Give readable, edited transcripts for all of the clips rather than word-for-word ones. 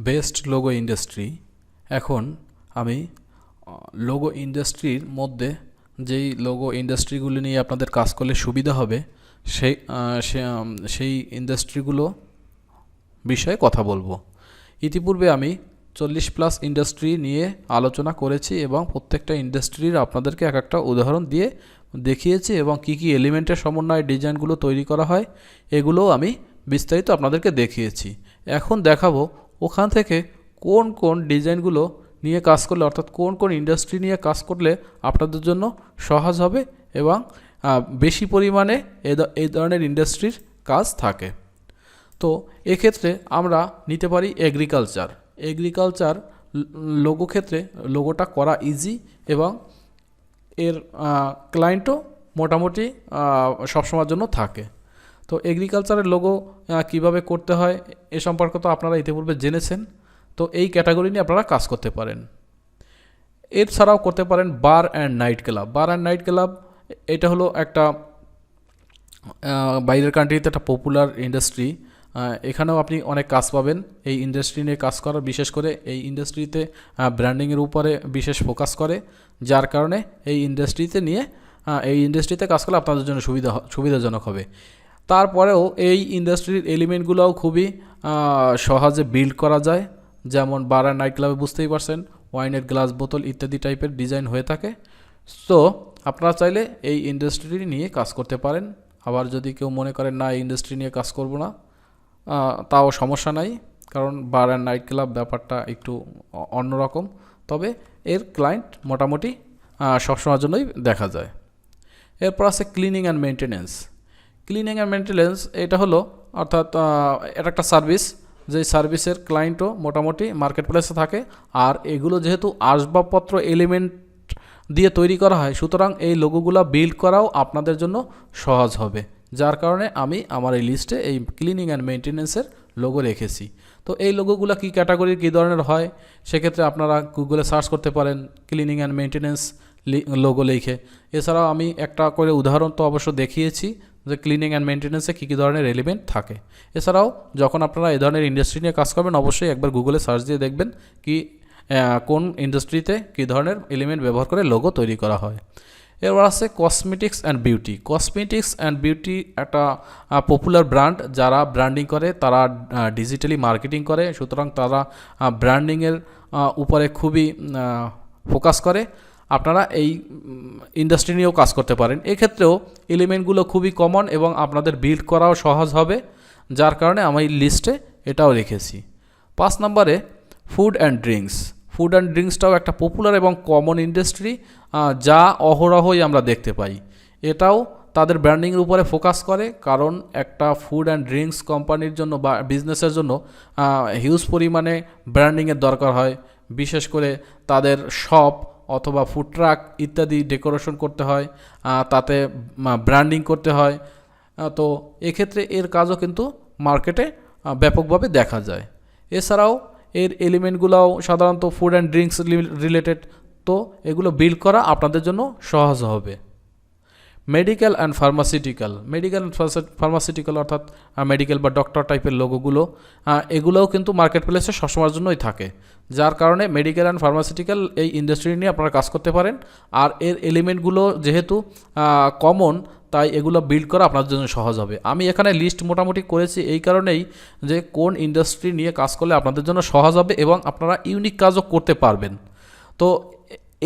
Best logo industry. এখন আমি logo ইন্ডাস্ট্রির মধ্যে যেই লোগো ইন্ডাস্ট্রিগুলি নিয়ে আপনাদের কাজ করলে সুবিধা হবে সেই ইন্ডাস্ট্রিগুলো বিষয়ে কথা বলবো। ইতিপূর্বে আমি 40+ ইন্ডাস্ট্রি নিয়ে আলোচনা করেছি এবং প্রত্যেকটা ইন্ডাস্ট্রির আপনাদেরকে এক একটা উদাহরণ দিয়ে দেখিয়েছি এবং কি কি এলিমেন্টের সমন্বয়ে ডিজাইনগুলো তৈরি করা হয় এগুলোও আমি বিস্তারিত আপনাদেরকে দেখিয়েছি। এখন দেখাবো ওখান থেকে কোন কোন ডিজাইনগুলো নিয়ে কাজ করলে, অর্থাৎ কোন কোন ইন্ডাস্ট্রি নিয়ে কাজ করলে আপনাদের জন্য সহজ হবে এবং বেশি পরিমাণে এই ধরনের ইন্ডাস্ট্রির কাজ থাকে। তো এক্ষেত্রে আমরা নিতে পারি এগ্রিকালচার লোগো ক্ষেত্রে লোগোটা করা ইজি এবং এর ক্লায়েন্টও মোটামুটি সবসময়ের জন্য থাকে। তো এগ্রিকালচারের লোগো কিভাবে করতে হয় এ সম্পর্কে তো আপনারা ইতিপূর্বে জেনেছেন। তো এই ক্যাটাগরি নিয়ে আপনারা কাজ করতে পারেন। এছাড়াও করতে পারেন বার অ্যান্ড নাইট ক্লাব। এটা হলো একটা বাইরের কান্ট্রিতে একটা পপুলার ইন্ডাস্ট্রি। এখানেও আপনি অনেক কাজ পাবেন এই ইন্ডাস্ট্রি নিয়ে কাজ করার। বিশেষ করে এই ইন্ডাস্ট্রিতে ব্র্যান্ডিংয়ের উপরে বিশেষ ফোকাস করে, যার কারণে এই ইন্ডাস্ট্রিতে কাজ করলে আপনাদের জন্য সুবিধাজনক হবে। তারপরেও এই ইন্ডাস্ট্রির এলিমেন্টগুলোও খুবই সহজে বিল্ড করা যায়। যেমন বার অ্যান্ড নাইট ক্লাবে বুঝতেই পারছেন ওয়াইনের গ্লাস বোতল ইত্যাদি টাইপের ডিজাইন হয়ে থাকে। তো আপনারা চাইলে এই ইন্ডাস্ট্রি নিয়ে কাজ করতে পারেন। আবার যদি কেউ মনে করেন না এই ইন্ডাস্ট্রি নিয়ে কাজ করব না, তাও সমস্যা নাই, কারণ বার অ্যান্ড নাইট ক্লাব ব্যাপারটা একটু অন্যরকম। তবে এর ক্লায়েন্ট মোটামুটি সবসময়ের জন্যই দেখা যায়। এরপর আছে ক্লিনিং অ্যান্ড মেনটেন্যান্স। এটা হলো অর্থাৎ এটা একটা সার্ভিস, যেই সার্ভিসের ক্লায়েন্টও মোটামুটি মার্কেট প্লেসে থাকে। আর এগুলো যেহেতু আসবাবপত্র এলিমেন্ট দিয়ে তৈরি করা হয়, সুতরাং এই লোগোগুলো বিল্ড করাও আপনাদের জন্য সহজ হবে, যার কারণে আমি আমার এই লিস্টে এই ক্লিনিং অ্যান্ড মেনটেন্যান্সের লোগো রেখেছি। তো এই লোগোগুলো কী ক্যাটাগরির কী ধরনের হয় সেক্ষেত্রে আপনারা গুগলে সার্চ করতে পারেন ক্লিনিং অ্যান্ড মেনটেন্যান্স লোগো লিখে। এছাড়াও আমি একটা করে উদাহরণ তো অবশ্য দেখিয়েছি যে ক্লিনিং অ্যান্ড মেনটেন্যান্সে কী কী ধরনের এলিমেন্ট থাকে। এছাড়াও যখন আপনারা এই ধরনের ইন্ডাস্ট্রি নিয়ে কাজ করবেন অবশ্যই একবার গুগলে সার্চ দিয়ে দেখবেন কি কোন ইন্ডাস্ট্রিতে কী ধরনের এলিমেন্ট ব্যবহার করে লোগো তৈরি করা হয়। এবার আছে কসমেটিক্স অ্যান্ড বিউটি একটা পপুলার ব্র্যান্ড। যারা ব্র্যান্ডিং করে তারা ডিজিটালি মার্কেটিং করে, সুতরাং তারা ব্র্যান্ডিংয়ের উপরে খুবই ফোকাস করে। আপনারা এই ইন্ডাস্ট্রি নিয়েও কাজ করতে পারেন। এক্ষেত্রেও এলিমেন্টগুলো খুবই কমন এবং আপনাদের বিল্ড করাও সহজ হবে, যার কারণে আমি লিস্টে এটাও রেখেছি। 5 নম্বরে ফুড অ্যান্ড ড্রিঙ্কসটাও একটা পপুলার এবং কমন ইন্ডাস্ট্রি, যা অহরহই আমরা দেখতে পাই। এটাও তাদের ব্র্যান্ডিংয়ের উপরে ফোকাস করে, কারণ একটা ফুড অ্যান্ড ড্রিঙ্কস কোম্পানির জন্য বা বিজনেসের জন্য হিউজ পরিমাণে ব্র্যান্ডিংয়ের দরকার হয়। বিশেষ করে তাদের শপ অথবা ফুড ট্রাক ইত্যাদি ডেকোরেশন করতে হয়, তাতে ব্র্যান্ডিং করতে হয়। তো এক্ষেত্রে এর কাজও কিন্তু মার্কেটে ব্যাপকভাবে দেখা যায়। এছাড়াও এর এলিমেন্টগুলোও সাধারণত ফুড অ্যান্ড ড্রিঙ্কস রিলেটেড, তো এগুলো বিল্ড করা আপনাদের জন্য সহজ হবে। মেডিকেল অ্যান্ড ফার্মাসিউটিক্যাল অর্থাৎ মেডিকেল বা ডক্টর টাইপের লোগোগুলো এগুলোও কিন্তু মার্কেট প্লেসে সবসময়ের জন্যই থাকে, যার কারণে মেডিকেল অ্যান্ড ফার্মাসিউটিক্যাল এই ইন্ডাস্ট্রি নিয়ে আপনারা কাজ করতে পারেন। আর এর এলিমেন্টগুলো যেহেতু কমন, তাই এগুলো বিল্ড করা আপনাদের জন্য সহজ হবে। আমি এখানে লিস্ট মোটামুটি করেছি এই কারণেই যে কোন ইন্ডাস্ট্রি নিয়ে কাজ করলে আপনাদের জন্য সহজ হবে এবং আপনারা ইউনিক কাজও করতে পারবেন। তো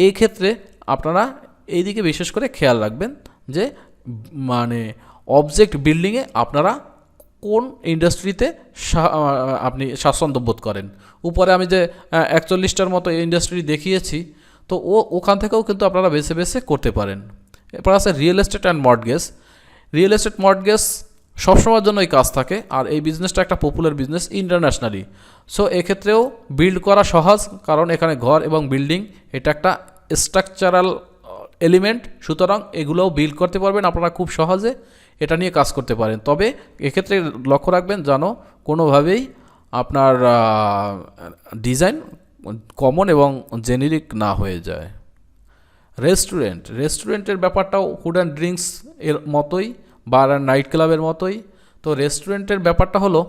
এই ক্ষেত্রে আপনারা এই দিকে বিশেষ করে খেয়াল রাখবেন যে মানে অবজেক্ট বিল্ডিংয়ে আপনারা কোন ইন্ডাস্ট্রিতে আপনি স্বাচ্ছন্দ্য বোধ করেন। উপরে আমি যে 41টার মতো ইন্ডাস্ট্রি দেখিয়েছি, তো ওখান থেকেও কিন্তু আপনারা বেছে বেছে করতে পারেন। এরপর আছে রিয়েল এস্টেট মর্টগেজ সবসময়ের জন্যই কাজ থাকে, আর এই বিজনেসটা একটা পপুলার বিজনেস ইন্টারন্যাশনালি। সো এক্ষেত্রেও বিল্ড করা সহজ, কারণ এখানে ঘর এবং বিল্ডিং এটা একটা স্ট্রাকচারাল এলিমেন্ট, সুতরাং এগুলোও বিল্ড করতে পারবেন আপনারা খুব সহজে, এটা নিয়ে কাজ করতে পারেন। তবে এক্ষেত্রে লক্ষ্য রাখবেন যেন কোনোভাবেই আপনার ডিজাইন কমন এবং জেনেরিক না হয়ে যায়। রেস্টুরেন্টের ব্যাপারটাও ফুড অ্যান্ড ড্রিঙ্কস এর মতোই, বার অ্যান্ড নাইট ক্লাবের মতোই। তো রেস্টুরেন্টের ব্যাপারটা হলো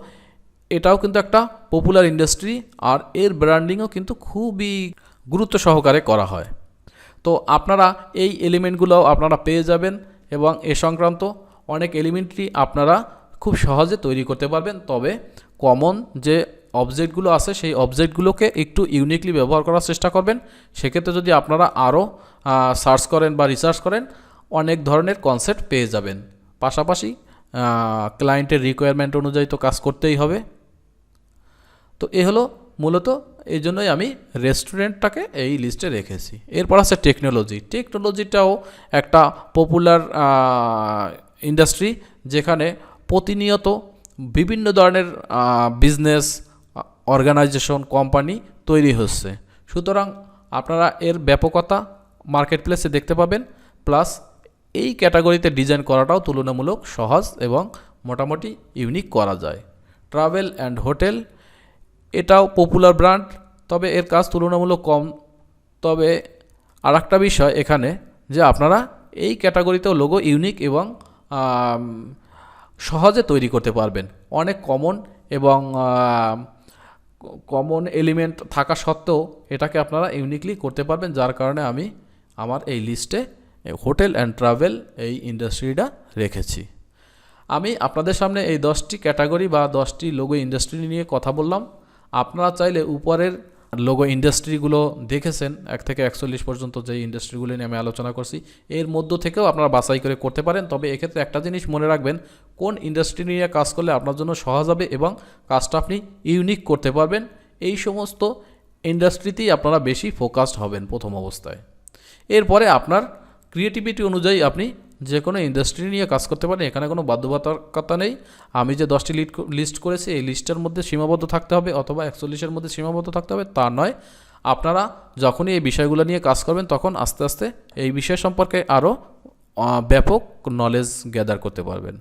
এটাও কিন্তু একটা পপুলার ইন্ডাস্ট্রি, আর এর ব্র্যান্ডিংও কিন্তু খুবই গুরুত্ব সহকারে করা হয়। তো আপনারা এই এলিমেন্টগুলো আপনারা পেয়ে যাবেন, এবং এ সংক্রান্ত অনেক এলিমেন্টই আপনারা খুব সহজে তৈরি করতে পারবেন। তবে কমন যে অবজেক্টগুলো আছে সেই অবজেক্টগুলোকে একটু ইউনিকলি ব্যবহার করার চেষ্টা করবেন। সেক্ষেত্রে যদি আপনারা আরও সার্চ করেন বা রিসার্চ করেন, অনেক ধরনের কনসেপ্ট পেয়ে যাবেন। পাশাপাশি ক্লায়েন্টের রিকোয়ারমেন্ট অনুযায়ী তো কাজ করতেই হবে। তো এ হলো মূলত, এই জন্যই আমি রেস্টুরেন্টটাকে এই লিস্টে রেখেছি। এরপর আছে টেকনোলজি। টেকনোলজিটাও একটা পপুলার ইন্ডাস্ট্রি, যেখানে প্রতিনিয়ত বিভিন্ন ধরনের বিজনেস অর্গানাইজেশন কোম্পানি তৈরি হচ্ছে। সুতরাং আপনারা এর ব্যাপকতা মার্কেট প্লেসে দেখতে পাবেন। প্লাস এই ক্যাটাগরিতে ডিজাইন করাটাও তুলনামূলক সহজ এবং মোটামুটি ইউনিক করা যায়। ট্রাভেল অ্যান্ড হোটেল, এটাও পপুলার ব্র্যান্ড, তবে এর কাজ তুলনামূলক কম। তবে আর একটা বিষয় এখানে, যে আপনারা এই ক্যাটাগরিতেও লোগো ইউনিক এবং সহজে তৈরি করতে পারবেন। অনেক কমন এবং কমন এলিমেন্ট থাকা সত্ত্বেও এটাকে আপনারা ইউনিকলি করতে পারবেন, যার কারণে আমি আমার এই লিস্টে হোটেল অ্যান্ড ট্রাভেল এই ইন্ডাস্ট্রিটা রেখেছি। আমি আপনাদের সামনে এই 10টি ক্যাটাগরি বা 10টি লোগো ইন্ডাস্ট্রি নিয়ে কথা বললাম। আপনারা চাইলে উপরের লোগো ইন্ডাস্ট্রিগুলো দেখেছেন 1 থেকে 41 পর্যন্ত যে ইন্ডাস্ট্রিগুলো নিয়ে আমি আলোচনা করছি, এর মধ্য থেকেও আপনারা বাছাই করে করতে পারেন। তবে এক্ষেত্রে একটা জিনিস মনে রাখবেন, কোন ইন্ডাস্ট্রি নিয়ে কাজ করলে আপনার জন্য সহজ হবে এবং কাজটা আপনি ইউনিক করতে পারবেন, এই সমস্ত ইন্ডাস্ট্রিতেই আপনারা বেশি ফোকাসড হবেন প্রথম অবস্থায়। এরপরে আপনার ক্রিয়েটিভিটি অনুযায়ী আপনি যে কোনো ইন্ডাস্ট্রি নিয়ে কাজ করতে পারেন, এখানে কোনো বাধ্যবাধকতা নেই। আমি যে 10টি লিস্ট করেছি এই লিস্টের মধ্যে সীমাবদ্ধ থাকতে হবে অথবা 41-এর মধ্যে সীমাবদ্ধ থাকতে হবে তা নয়। আপনারা যখনই এই বিষয়গুলো নিয়ে কাজ করবেন তখন আস্তে আস্তে এই বিষয় সম্পর্কে আরও ব্যাপক নলেজ গ্যাদার করতে পারবেন।